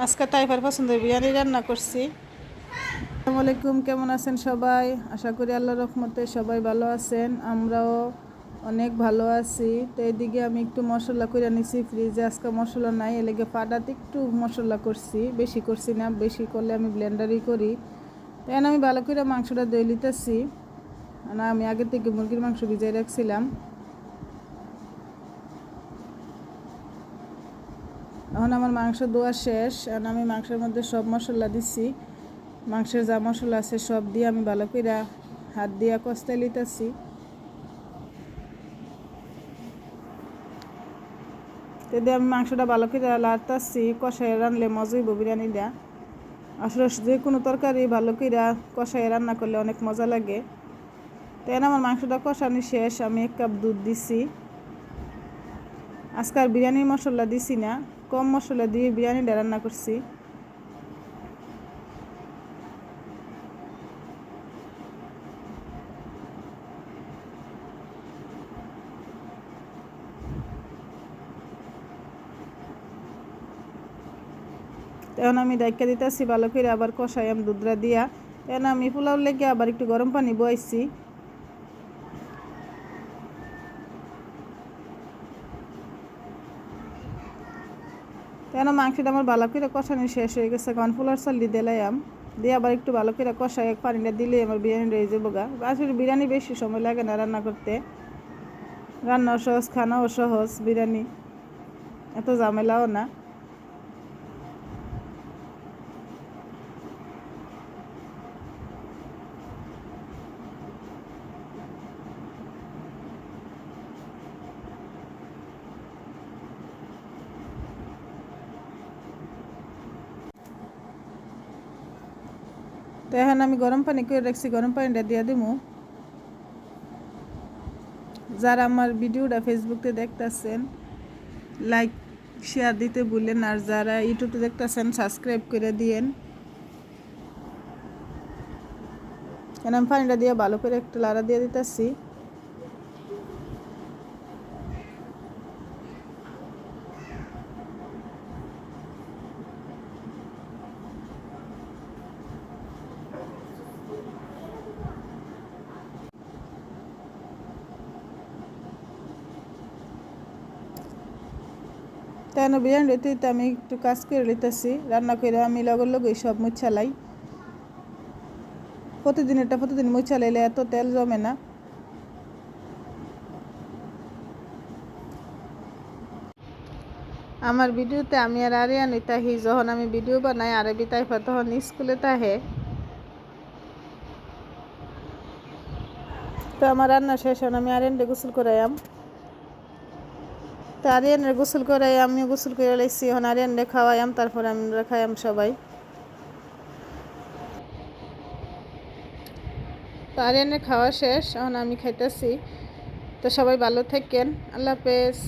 আজকে তাইফার পছন্দের বিরিয়ানি রান্না করছি। আসসালামু আলাইকুম, কেমন আছেন সবাই? আশা করি আল্লাহর রহমতে সবাই ভালো আছেন, আমরাও অনেক ভালো আছি। তো এইদিকে আমি একটু মশলা করে নিছি ফ্রিজে, আজকে মশলা নাই, এলেগে ফাটাতে একটু মশলা করছি, বেশি করছি না, বেশি করলে আমি ব্লেন্ডারই করি। তো এখন আমি ভালো করে মাংসটা ধুয়ে নিতেছি। না, আমি আগে থেকে মুরগির মাংস ভিজাই রাখছিলাম। এখন আমার মাংস ধোয়া শেষ, এখন আমি মাংসের মধ্যে সব মশলা দিছি। মাংসের যা মশলা আছে সব দিয়ে আমি ভালো করে হাত দিয়ে কষতে লিতেছি। তো দিয়ে আমি মাংসটা ভালো করে লাড়তাছি, কষাই রানলে মজাই বিরিয়ানিটা। আসলে যে কোনো তরকারি ভালো করে কষাই রান্না করলে অনেক মজা লাগে। তো এখন আমার মাংসটা কষানি শেষ, আমি 1 কাপ দুধ দিছি। আজকাল বিরিয়ানির মশলা দিছি না, কম মশলা দিয়ে বিরিয়ানিটা রান্না করছি। এখন আমি ডাইকা দিতেছি ভালো করে, আবার কষাই আমি দুধরা দিয়া। এখন আমি পোলাও লেগে আবার একটু গরম পানি বয়াইছি। কেন মাংসটা আমার ভালো করে কষানো শেষ হয়ে গেছে, কারণ পোলার চাল দিলাম, দিয়ে আবার একটু ভালো করে কষাই পানিটা দিলে আমার বিরিয়ানি রয়ে যাবো গা। আসলে বিরিয়ানি বেশি সময় লাগে না রান্না করতে, রান্নাও সহজ, খানাও সহজ, বিরিয়ানি এত ঝামেলাও না। তো এখন আমি গরম পানি করে রাখছি, গরম পানিটা দিয়ে দিমু। যারা আমার ভিডিওটা ফেসবুকে দেখতেছেন লাইক শেয়ার দিতে ভুলেন, আর যারা ইউটিউবে দেখতেছেন সাবস্ক্রাইব করে দিয়েন। কেন আমি পানিটা দিয়ে ভালো করে একটু লাড়া দিয়ে দিতেছি। কেন বিরিয়ানিতে আমি একটু কাজ করে নিতেছি, রান্না করে আমি লগে সব মুছালাই। প্রতিদিন মুছালাইলে এত তেল জমে না। আমার ভিডিওতে আমি আর আরিয়ানি তাহি, যখন আমি ভিডিও বানাই আরবি তাইফা তখন স্কুলে তাহে। তো আমার রান্না শেষ, আমি আরিয়ানরে গোসল করাইয়াম। তো আরিয়ানের গোসল করাই, আমিও গোসল করে লাইছি। এখন আরিয়ানরে খাওয়াইয়াম, তারপর আমরা খাইয়াম সবাই। তো আরিয়ানের খাওয়া শেষ, এখন আমি খাইতেছি। তো সবাই ভালো থাকেন, আল্লাহ হাফেজ।